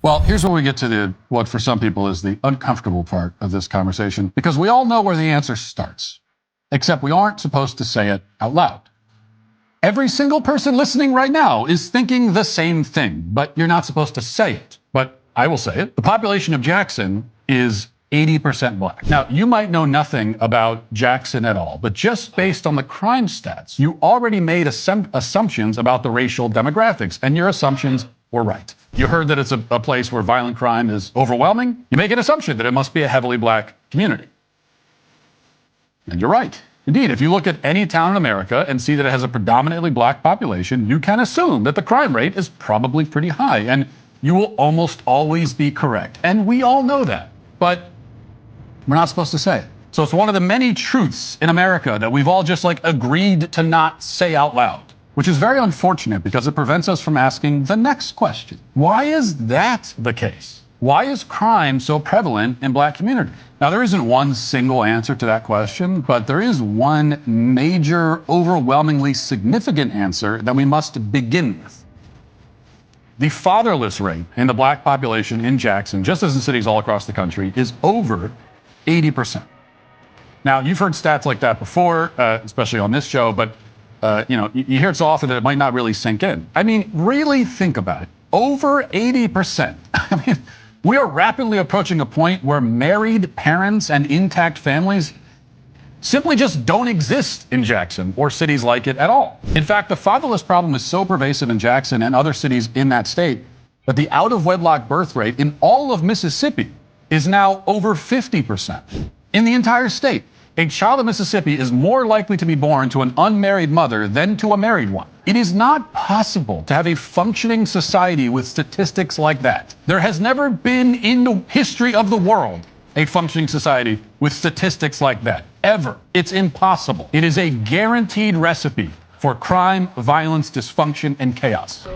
Well, here's where we get to what for some people is the uncomfortable part of this conversation, because we all know where the answer starts, except we aren't supposed to say it out loud. Every single person listening right now is thinking the same thing, but you're not supposed to say it. But I will say it. The population of Jackson is 80% black. Now, you might know nothing about Jackson at all, but just based on the crime stats, you already made assumptions about the racial demographics, and your assumptions were right. You heard that it's a place where violent crime is overwhelming. You make an assumption that it must be a heavily black community. And you're right. Indeed, if you look at any town in America and see that it has a predominantly black population, you can assume that the crime rate is probably pretty high, and you will almost always be correct. And we all know that, but we're not supposed to say it. So it's one of the many truths in America that we've all just agreed to not say out loud, which is very unfortunate because it prevents us from asking the next question. Why is that the case? Why is crime so prevalent in black communities? Now, there isn't one single answer to that question, but there is one major, overwhelmingly significant answer that we must begin with. The fatherless rate in the black population in Jackson, just as in cities all across the country, is over 80%. Now, you've heard stats like that before, especially on this show, but you hear it so often that it might not really sink in. I mean, really think about it. Over 80%. I mean, we are rapidly approaching a point where married parents and intact families simply just don't exist in Jackson or cities like it at all. In fact, the fatherless problem is so pervasive in Jackson and other cities in that state that the out-of-wedlock birth rate in all of Mississippi is now over 50%. In the entire state, a child in Mississippi is more likely to be born to an unmarried mother than to a married one. It is not possible to have a functioning society with statistics like that. There has never been in the history of the world a functioning society with statistics like that, ever. It's impossible. It is a guaranteed recipe for crime, violence, dysfunction, and chaos.